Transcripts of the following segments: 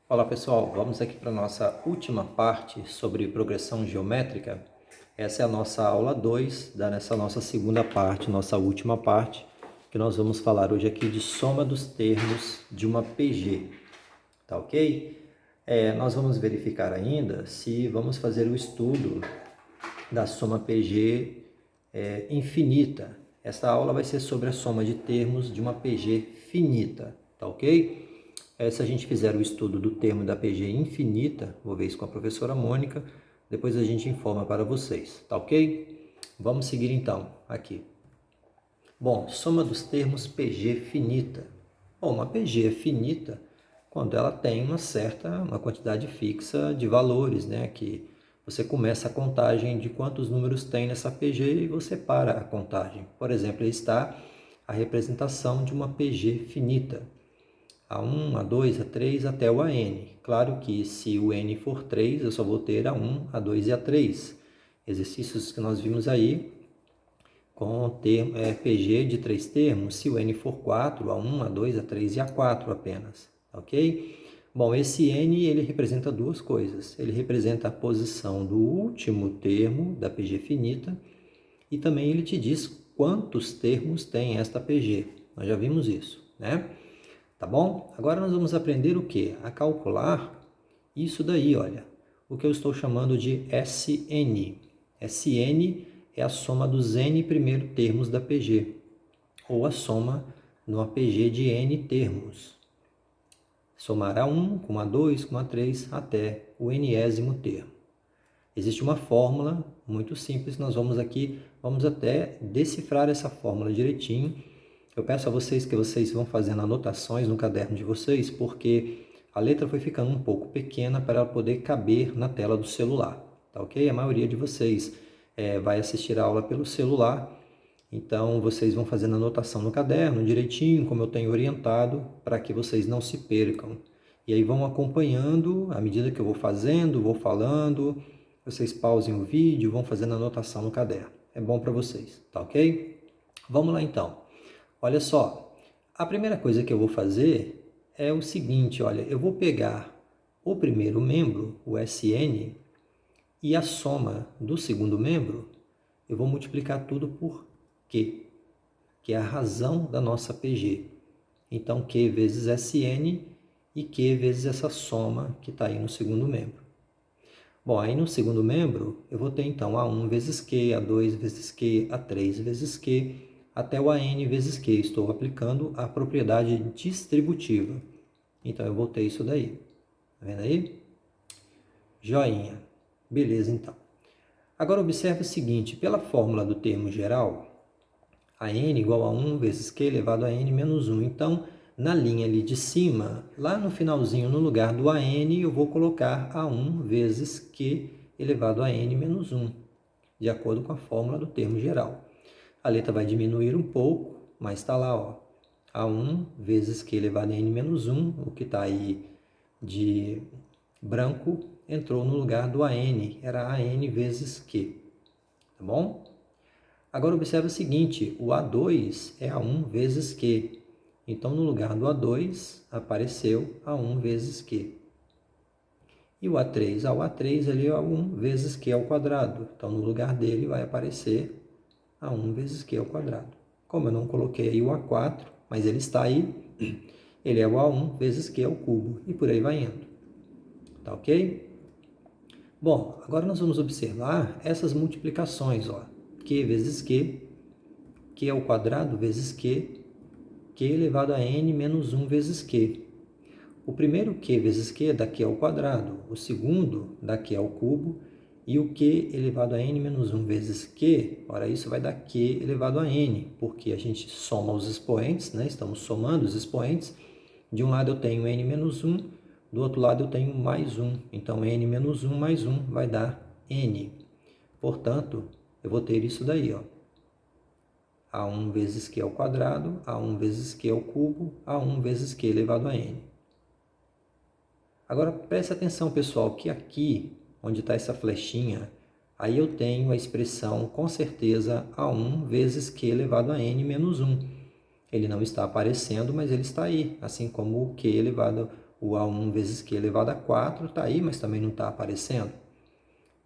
Olá pessoal, vamos aqui para a nossa última parte sobre progressão geométrica. Essa é a nossa aula 2 nessa nossa segunda parte, nossa última parte, que nós vamos falar hoje aqui de soma dos termos de uma PG, tá ok? Nós vamos verificar ainda se vamos fazer o estudo da soma PG infinita. Essa aula vai ser sobre a soma de termos de uma PG finita, tá ok? Se a gente fizer o estudo do termo da PG infinita, vou ver isso com a professora Mônica, depois a gente informa para vocês, tá ok? Vamos seguir então aqui. Bom, soma dos termos PG finita. Bom, uma PG é finita quando ela tem uma quantidade fixa de valores, né? Que você começa a contagem de quantos números tem nessa PG e você para a contagem. Por exemplo, aí está a representação de uma PG finita. A1, A2, A3 até o AN. Claro que se o N for 3, eu só vou ter A1, A2 e A3. Exercícios que nós vimos aí com PG de 3 termos, se o N for 4, A1, A2, A3 e A4 apenas, ok? Bom, esse N ele representa duas coisas. Ele representa a posição do último termo da PG finita e também ele te diz quantos termos tem esta PG. Nós já vimos isso, né? Tá bom? Agora nós vamos aprender o que? A calcular isso daí, olha. O que eu estou chamando de SN. SN é a soma dos N primeiro termos da PG, ou a soma numa PG de N termos. Somar A1 com A2 com A3 até o Nésimo termo. Existe uma fórmula muito simples, nós vamos até decifrar essa fórmula direitinho. Eu peço a vocês que vocês vão fazendo anotações no caderno de vocês, porque a letra foi ficando um pouco pequena para ela poder caber na tela do celular, tá ok? A maioria de vocês vai assistir a aula pelo celular, então vocês vão fazendo anotação no caderno direitinho, como eu tenho orientado, para que vocês não se percam. E aí vão acompanhando, à medida que eu vou fazendo, vou falando, vocês pausem o vídeo, vão fazendo anotação no caderno. É bom para vocês, tá ok? Vamos lá então. Olha só, a primeira coisa que eu vou fazer é o seguinte, olha, eu vou pegar o primeiro membro, o SN, e a soma do segundo membro, eu vou multiplicar tudo por Q, que é a razão da nossa PG. Então, Q vezes SN e Q vezes essa soma que está aí no segundo membro. Bom, aí no segundo membro, eu vou ter então A1 vezes Q, A2 vezes Q, A3 vezes Q, até o AN vezes Q. Estou aplicando a propriedade distributiva. Então, eu vou ter isso daí. Tá vendo aí? Joinha. Beleza, então. Agora, observe o seguinte. Pela fórmula do termo geral, AN igual a 1 vezes Q elevado a N menos 1. Então, na linha ali de cima, lá no finalzinho, no lugar do AN, eu vou colocar A1 vezes Q elevado a N menos 1, de acordo com a fórmula do termo geral. A letra vai diminuir um pouco, mas está lá, ó. A1 vezes Q elevado a N menos 1, o que está aí de branco, entrou no lugar do AN, era AN vezes Q, tá bom? Agora observe o seguinte, o A2 é A1 vezes Q. Então, no lugar do A2, apareceu A1 vezes Q. E o A3, o A3 ali é A1 vezes Q ao quadrado. Então, no lugar dele vai aparecer A1 vezes Q ao quadrado. Como eu não coloquei aí o A4, mas ele está aí, ele é o A1 vezes Q ao cubo. E por aí vai indo. Tá ok? Bom, agora nós vamos observar essas multiplicações, ó. Q vezes Q, Q ao quadrado vezes Q, Q elevado a N menos 1 vezes Q. O primeiro Q vezes Q dá Q ao quadrado, o segundo dá Q ao cubo, e o Q elevado a N menos 1 vezes Q, ora, isso vai dar Q elevado a N, porque a gente soma os expoentes, né? Estamos somando os expoentes. De um lado eu tenho N menos 1, do outro lado eu tenho mais 1. Então, N menos 1 mais 1 vai dar N. Portanto, eu vou ter isso daí, ó. A1 vezes Q ao quadrado, A1 vezes Q ao cubo, A1 vezes Q elevado a N. Agora, preste atenção, pessoal, que aqui, onde está essa flechinha, aí eu tenho a expressão, com certeza, A1 vezes Q elevado a N menos 1. Ele não está aparecendo, mas ele está aí, assim como o Q elevado, O A1 vezes Q elevado a 4 está aí, mas também não está aparecendo.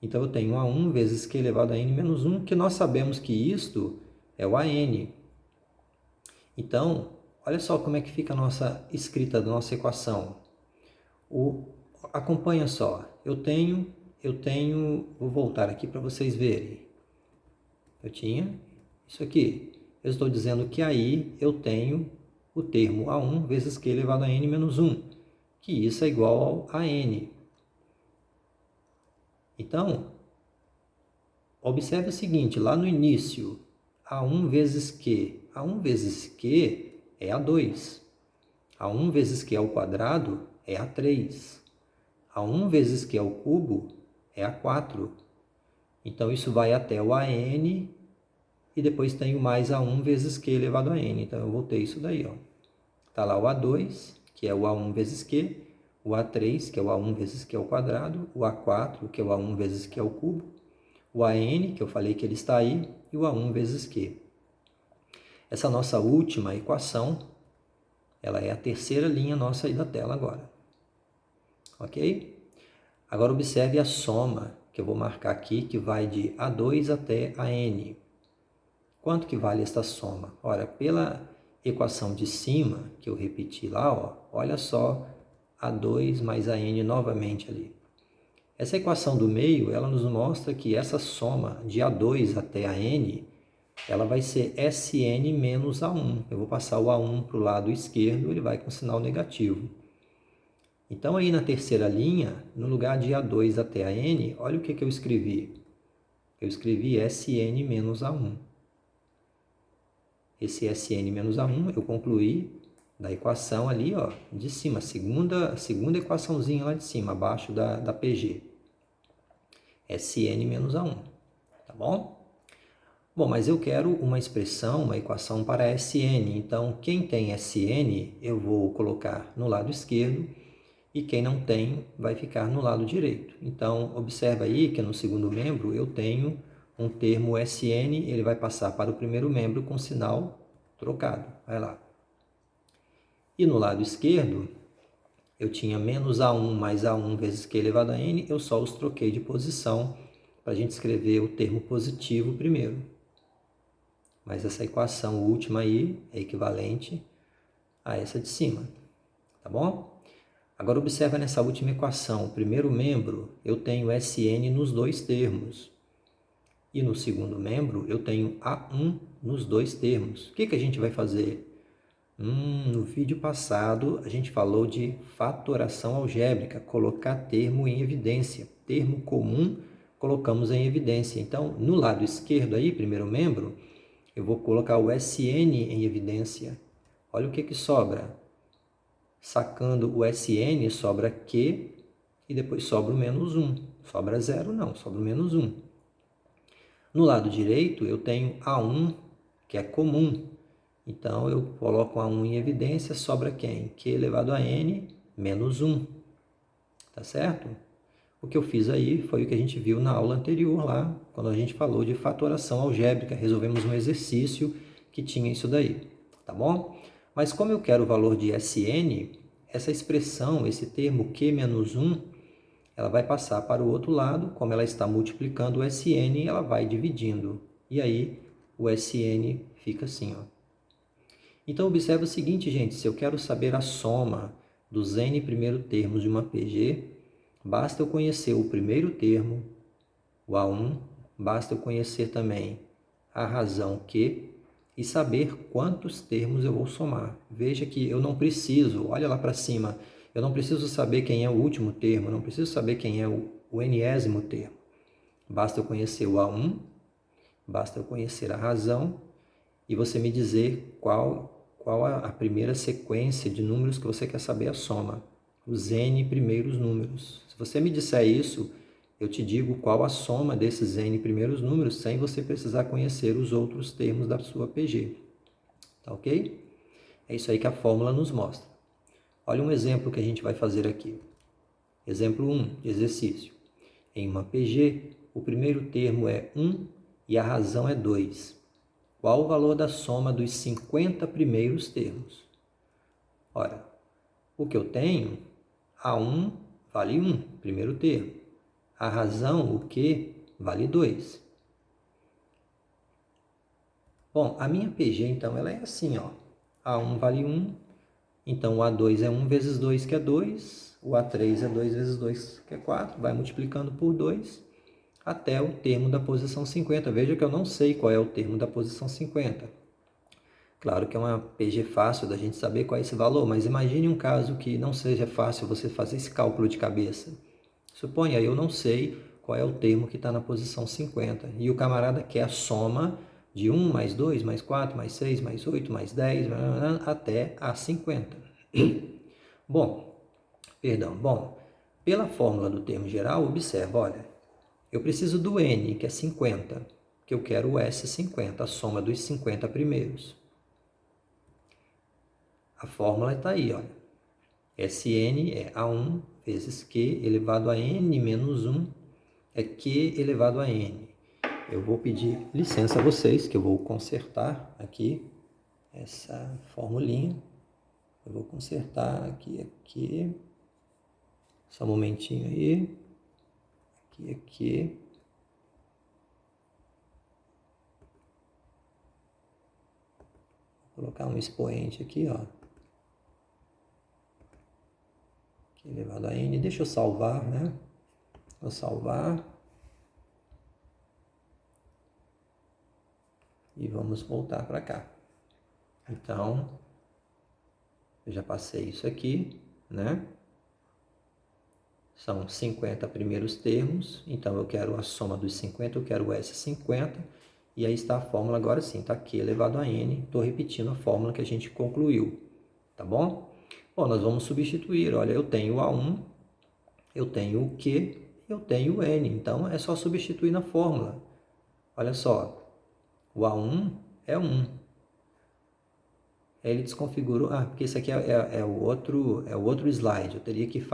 Então, eu tenho A1 vezes Q elevado a N menos 1, que nós sabemos que isto é o AN. Então, olha só como é que fica a nossa escrita da nossa equação. Acompanha só. Eu tenho, vou voltar aqui para vocês verem. Eu tinha isso aqui. Eu estou dizendo que aí eu tenho o termo A1 vezes Q elevado a N menos 1, que isso é igual a N. Então, observe o seguinte, lá no início, A1 vezes Q é A2. A1 vezes Q ao quadrado é A3. A1 vezes Q ao cubo é A4. Então, isso vai até o AN e depois tenho mais A1 vezes Q elevado a N. Então, eu vou ter isso daí, ó. Está lá o A2, que é o A1 vezes Q, o A3, que é o A1 vezes Q ao quadrado, o A4, que é o A1 vezes Q ao cubo, o AN, que eu falei que ele está aí, e o A1 vezes Q. Essa nossa última equação, ela é a terceira linha nossa aí da tela agora. Ok? Agora observe a soma, que eu vou marcar aqui, que vai de A2 até AN. Quanto que vale esta soma? Ora, pela equação de cima, que eu repeti lá, ó, olha só A2 mais AN novamente ali. Essa equação do meio, ela nos mostra que essa soma de A2 até AN, ela vai ser SN menos A1. Eu vou passar o A1 para o lado esquerdo, ele vai com sinal negativo. Então, aí na terceira linha, no lugar de A2 até AN, olha o que eu escrevi. Eu escrevi SN menos A1. Esse SN menos A1 eu concluí da equação ali, ó, de cima, segunda equaçãozinha lá de cima, abaixo da PG. SN menos A1, tá bom? Bom, mas eu quero uma expressão, uma equação para SN, então quem tem SN eu vou colocar no lado esquerdo e quem não tem vai ficar no lado direito. Então, observa aí que no segundo membro eu tenho um termo SN, ele vai passar para o primeiro membro com sinal trocado. Vai lá. E no lado esquerdo, eu tinha menos A1 mais A1 vezes Q elevado a N, eu só os troquei de posição para a gente escrever o termo positivo primeiro. Mas essa equação última aí é equivalente a essa de cima, tá bom? Agora observa nessa última equação, o primeiro membro eu tenho SN nos dois termos. E no segundo membro eu tenho A1 nos dois termos. O que a gente vai fazer? No vídeo passado a gente falou de fatoração algébrica, colocar termo em evidência. Termo comum colocamos em evidência. Então, no lado esquerdo aí, primeiro membro, eu vou colocar o SN em evidência. Olha o que sobra. Sacando o SN, sobra Q e depois sobra o menos 1. Sobra 0 não, sobra o menos 1. No lado direito, eu tenho A1, que é comum. Então, eu coloco A1 em evidência, sobra quem? Q elevado a N menos 1. Tá certo? O que eu fiz aí foi o que a gente viu na aula anterior lá, quando a gente falou de fatoração algébrica. Resolvemos um exercício que tinha isso daí, tá bom? Mas como eu quero o valor de SN, essa expressão, esse termo Q menos 1, ela vai passar para o outro lado, como ela está multiplicando o SN, ela vai dividindo. E aí, o SN fica assim, ó. Então, observe o seguinte, gente, se eu quero saber a soma dos N primeiros termos de uma PG, basta eu conhecer o primeiro termo, o A1, basta eu conhecer também a razão Q e saber quantos termos eu vou somar. Veja que eu não preciso, olha lá para cima, eu não preciso saber quem é o último termo, não preciso saber quem é o enésimo termo. Basta eu conhecer o A1, basta eu conhecer a razão e você me dizer qual a primeira sequência de números que você quer saber a soma. Os N primeiros números. Se você me disser isso, eu te digo qual a soma desses N primeiros números sem você precisar conhecer os outros termos da sua PG. Tá ok? É isso aí que a fórmula nos mostra. Olha um exemplo que a gente vai fazer aqui. Exemplo 1 de exercício. Em uma PG, o primeiro termo é 1 e a razão é 2. Qual o valor da soma dos 50 primeiros termos? Ora, o que eu tenho A1 vale 1, primeiro termo. A razão, o Q, vale 2. Bom, a minha PG, então, ela é assim, ó. A1 vale 1, então o A2 é 1 vezes 2, que é 2. O A3 é 2 vezes 2, que é 4. Vai multiplicando por 2 até o termo da posição 50. Veja que eu não sei qual é o termo da posição 50. Claro que é uma PG fácil da gente saber qual é esse valor, mas imagine um caso que não seja fácil você fazer esse cálculo de cabeça. Suponha, eu não sei qual é o termo que está na posição 50, e o camarada quer a soma de 1 mais 2 mais 4 mais 6 mais 8 mais 10 até a 50. Bom, pela fórmula do termo geral, observa, olha, eu preciso do N, que é 50, que eu quero o S50, a soma dos 50 primeiros. A fórmula está aí, olha. Sn é A1 vezes Q elevado a N menos 1 é Q elevado a N. Eu vou pedir licença a vocês, que eu vou consertar aqui essa formulinha. Eu vou consertar aqui. Só um momentinho aí. Aqui. Vou colocar um expoente aqui, ó. Q elevado a N. Deixa eu salvar, né? Vou salvar. E vamos voltar para cá. Então, eu já passei isso aqui, né? São 50 primeiros termos, então eu quero a soma dos 50, eu quero o S50, e aí está a fórmula agora sim, está Q elevado a N, estou repetindo a fórmula que a gente concluiu, tá bom? Bom, nós vamos substituir, olha, eu tenho o A1, eu tenho o Q, eu tenho o N, então é só substituir na fórmula. Olha só, o A1 é 1. Ele desconfigurou, porque esse aqui é o outro slide, eu teria que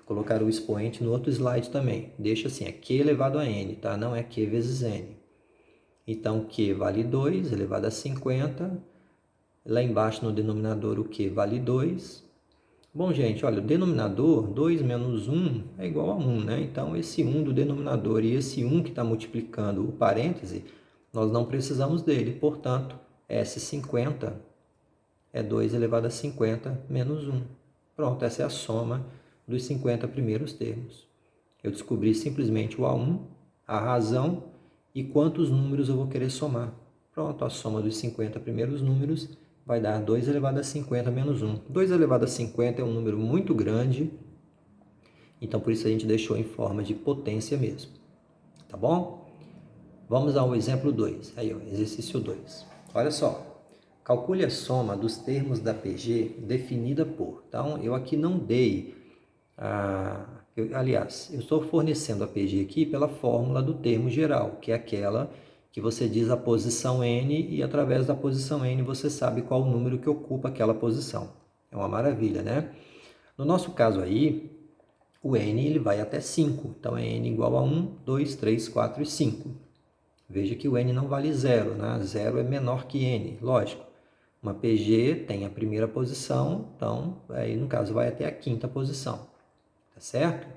colocar o expoente no outro slide também. Deixa assim, é Q elevado a N, tá? Não é Q vezes N. Então, Q vale 2 elevado a 50. Lá embaixo no denominador o Q vale 2. Bom, gente, olha, o denominador, 2 menos 1 é igual a 1, né? Então, esse 1 do denominador e esse 1 que está multiplicando o parêntese, nós não precisamos dele. Portanto, S50 é 2 elevado a 50 menos 1. Pronto, essa é a soma dos 50 primeiros termos. Eu descobri simplesmente o A1, a razão e quantos números eu vou querer somar. Pronto, a soma dos 50 primeiros números vai dar 2 elevado a 50 menos 1. 2 elevado a 50 é um número muito grande, então por isso a gente deixou em forma de potência mesmo. Tá bom? Vamos ao exemplo 2. Aí, ó, exercício 2. Olha só. Calcule a soma dos termos da PG definida por. Então, eu aqui não dei aliás, eu estou fornecendo a PG aqui pela fórmula do termo geral, que é aquela que você diz a posição N e através da posição N você sabe qual o número que ocupa aquela posição. É uma maravilha, né? No nosso caso aí, o N ele vai até 5. Então, é N igual a 1, 2, 3, 4 e 5. Veja que o N não vale 0, né? 0 é menor que N, lógico. Uma PG tem a primeira posição, então, aí no caso vai até a quinta posição, tá certo?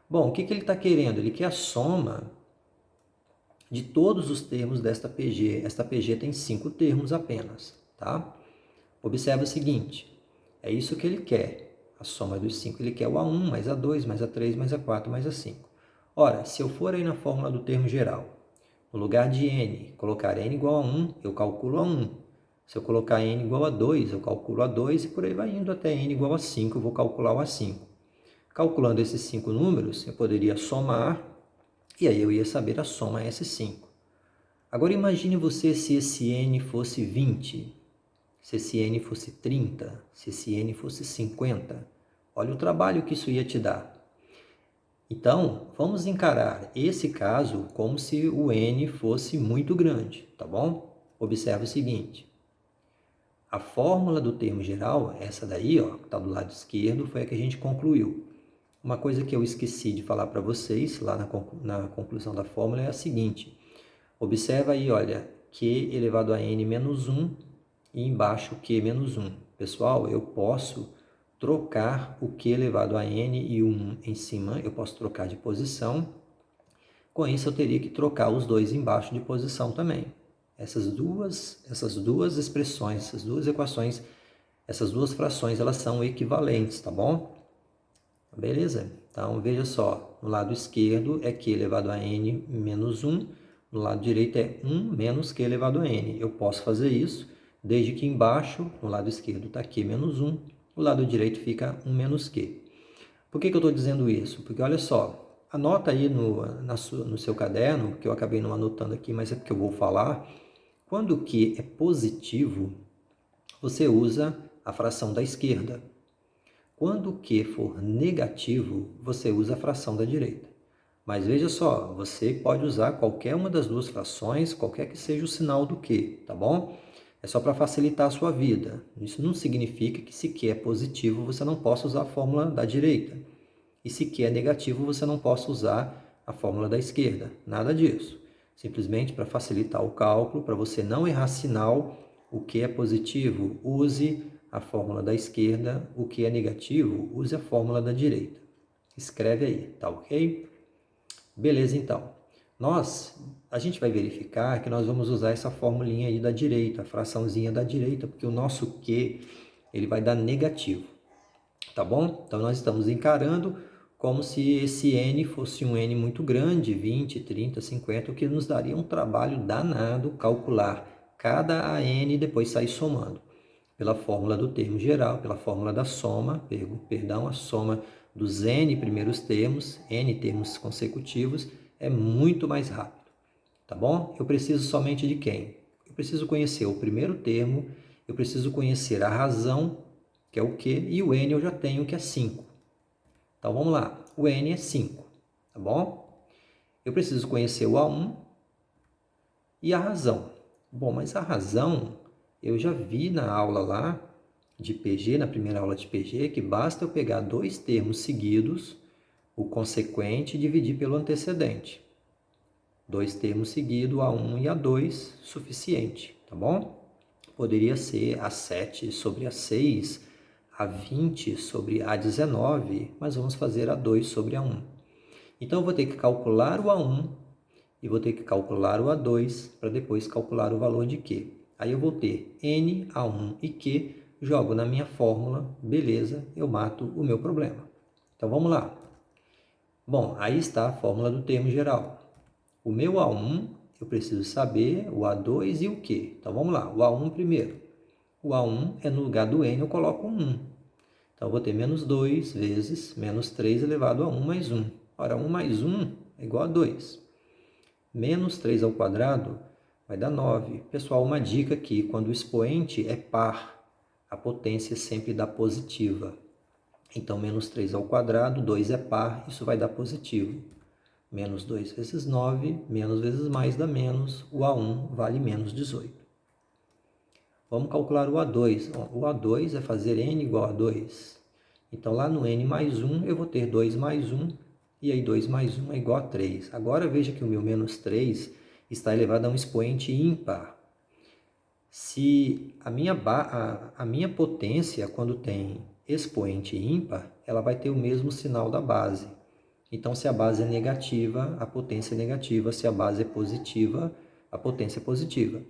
Bom, o que ele está querendo? Ele quer a soma de todos os termos desta PG. Esta PG tem 5 termos apenas, tá? Observe o seguinte, é isso que ele quer, a soma dos 5. Ele quer o A1 mais A2 mais A3 mais A4 mais A5. Ora, se eu for aí na fórmula do termo geral, no lugar de N, colocar N igual a 1, eu calculo A1. Se eu colocar N igual a 2, eu calculo A2 e por aí vai indo até N igual a 5, eu vou calcular o A5. Calculando esses 5 números, eu poderia somar e aí eu ia saber a soma S5. Agora imagine você se esse N fosse 20, se esse N fosse 30, se esse N fosse 50. Olha o trabalho que isso ia te dar. Então, vamos encarar esse caso como se o N fosse muito grande, tá bom? Observe o seguinte. A fórmula do termo geral, essa daí, ó, que está do lado esquerdo, foi a que a gente concluiu. Uma coisa que eu esqueci de falar para vocês, lá na conclusão da fórmula, é a seguinte. Observa aí, olha, Q elevado a N menos 1 e embaixo Q menos 1. Pessoal, eu posso trocar o Q elevado a N e o 1 em cima, eu posso trocar de posição. Com isso, eu teria que trocar os dois embaixo de posição também. Essas duas expressões, essas duas equações, essas duas frações, elas são equivalentes, tá bom? Beleza? Então, veja só, no lado esquerdo é Q elevado a N menos 1, no lado direito é 1 menos Q elevado a N. Eu posso fazer isso, desde que embaixo, no lado esquerdo está Q menos 1, no lado direito fica 1 menos Q. Por que eu estou dizendo isso? Porque olha só, anota aí no seu caderno, que eu acabei não anotando aqui, mas é porque eu vou falar. Quando o Q é positivo, você usa a fração da esquerda. Quando o Q for negativo, você usa a fração da direita. Mas veja só, você pode usar qualquer uma das duas frações, qualquer que seja o sinal do Q, tá bom? É só para facilitar a sua vida. Isso não significa que se Q é positivo, você não possa usar a fórmula da direita. E se Q é negativo, você não possa usar a fórmula da esquerda. Nada disso. Simplesmente para facilitar o cálculo, para você não errar sinal, o que é positivo, use a fórmula da esquerda, o que é negativo, use a fórmula da direita. Escreve aí, tá ok? Beleza, então. A gente vai verificar que nós vamos usar essa formulinha aí da direita, a fraçãozinha da direita, porque o nosso Q, ele vai dar negativo, tá bom? Então, nós estamos encarando como se esse N fosse um N muito grande, 20, 30, 50, o que nos daria um trabalho danado calcular cada AN e depois sair somando. Pela fórmula do termo geral, pela fórmula da soma, a soma dos N primeiros termos, N termos consecutivos, é muito mais rápido, tá bom? Eu preciso somente de quem? Eu preciso conhecer o primeiro termo, eu preciso conhecer a razão, que é o Q, e o N eu já tenho, que é 5. Então, vamos lá. O N é 5, tá bom? Eu preciso conhecer o A1 e a razão. Bom, mas a razão, eu já vi na aula lá de PG, na primeira aula de PG, que basta eu pegar dois termos seguidos, o consequente, e dividir pelo antecedente. Dois termos seguidos, A1 e A2, suficiente, tá bom? Poderia ser A7 sobre A6, A20 sobre A19, mas vamos fazer A2 sobre A1. Então, eu vou ter que calcular o A1 e vou ter que calcular o A2 para depois calcular o valor de Q. Aí eu vou ter N, A1 e Q, jogo na minha fórmula, beleza, eu mato o meu problema. Então, vamos lá. Bom, aí está a fórmula do termo geral. O meu A1, eu preciso saber o A2 e o Q. Então, vamos lá. O A1 primeiro. O A1 é no lugar do N, eu coloco 1. Então, eu vou ter menos 2 vezes menos 3 elevado a 1 mais 1. Ora, 1 mais 1 é igual a 2. Menos 3 ao quadrado vai dar 9. Pessoal, uma dica aqui. Quando o expoente é par, a potência sempre dá positiva. Então, menos 3 ao quadrado, 2 é par, isso vai dar positivo. Menos 2 vezes 9, menos vezes mais dá menos, o A1 vale menos 18. Vamos calcular o A2. O A2 é fazer N igual a 2. Então, lá no N mais 1, eu vou ter 2 mais 1, e aí 2 mais 1 é igual a 3. Agora, veja que o meu menos 3 está elevado a um expoente ímpar. Se a minha potência, quando tem expoente ímpar, ela vai ter o mesmo sinal da base. Então, se a base é negativa, a potência é negativa. Se a base é positiva, a potência é positiva.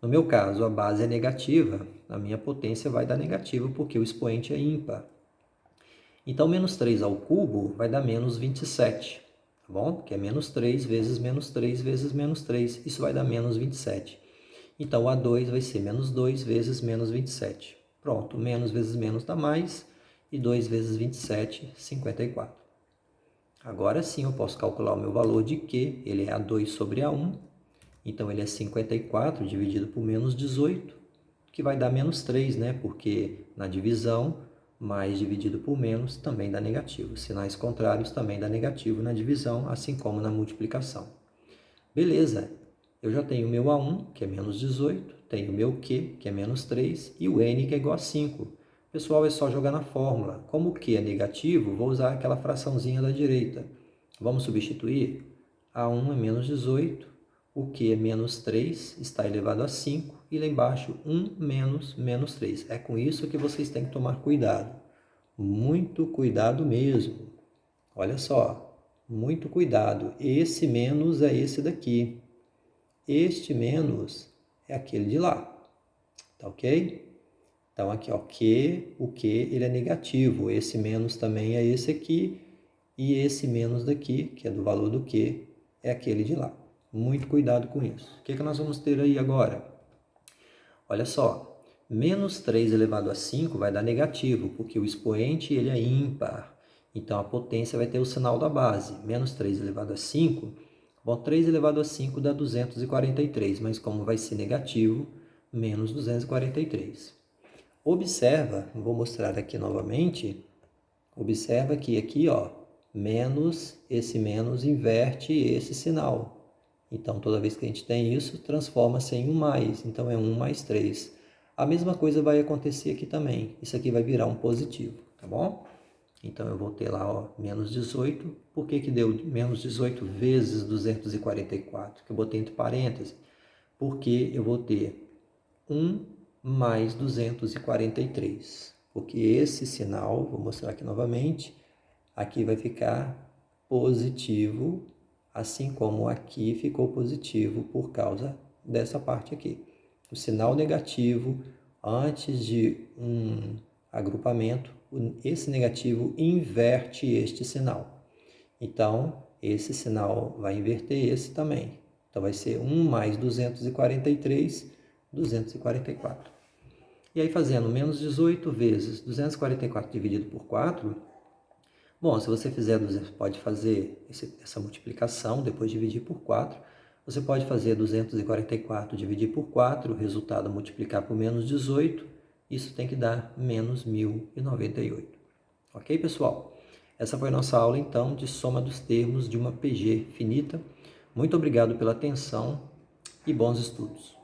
No meu caso, a base é negativa, a minha potência vai dar negativa porque o expoente é ímpar. Então, menos 3 ao cubo vai dar menos 27, tá bom? Que é menos 3 vezes menos 3 vezes menos 3. Isso vai dar menos 27. Então, o A2 vai ser menos 2 vezes menos 27. Pronto, menos vezes menos dá mais. E 2 vezes 27, 54. Agora sim eu posso calcular o meu valor de Q, ele é A2 sobre A1, então ele é 54 dividido por menos 18, que vai dar menos 3, né? Porque na divisão, mais dividido por menos também dá negativo. Sinais contrários também dá negativo na divisão, assim como na multiplicação. Beleza, eu já tenho o meu A1, que é menos 18, tenho o meu Q, que é menos 3, e o N, que é igual a 5. Pessoal, é só jogar na fórmula. Como o Q é negativo, vou usar aquela fraçãozinha da direita. Vamos substituir? A1 é menos 18, o Q é menos 3, está elevado a 5, e lá embaixo 1 menos menos 3. É com isso que vocês têm que tomar cuidado. Muito cuidado mesmo. Olha só, muito cuidado. Esse menos é esse daqui. Este menos é aquele de lá. Tá ok? Então aqui, ó, o que ele é negativo. Esse menos também é esse aqui. E esse menos daqui, que é do valor do que, é aquele de lá. Muito cuidado com isso. O que nós vamos ter aí agora? Olha só, menos 3 elevado a 5 vai dar negativo, porque o expoente ele é ímpar. Então, a potência vai ter o sinal da base. Menos 3 elevado a 5, bom, 3 elevado a 5 dá 243, mas como vai ser negativo, menos 243. Observa, vou mostrar aqui novamente, observa que aqui, ó, menos, esse menos inverte esse sinal. Então, toda vez que a gente tem isso, transforma-se em um mais. Então, é 1 mais 3. A mesma coisa vai acontecer aqui também. Isso aqui vai virar um positivo, tá bom? Então, eu vou ter lá, ó, menos 18. Por que deu menos 18 vezes 244? Que eu botei entre parênteses. Porque eu vou ter 1 mais 243. Porque esse sinal, vou mostrar aqui novamente, aqui vai ficar positivo, assim como aqui ficou positivo por causa dessa parte aqui. O sinal negativo, antes de um agrupamento, esse negativo inverte este sinal. Então, esse sinal vai inverter esse também. Então, vai ser 1 mais 243, 244. E aí, fazendo menos 18 vezes 244 dividido por 4, bom, se você fizer, você pode fazer essa multiplicação, depois dividir por 4. Você pode fazer 244 dividir por 4, o resultado multiplicar por menos 18. Isso tem que dar menos 1098. Ok, pessoal? Essa foi a nossa aula, então, de soma dos termos de uma PG finita. Muito obrigado pela atenção e bons estudos.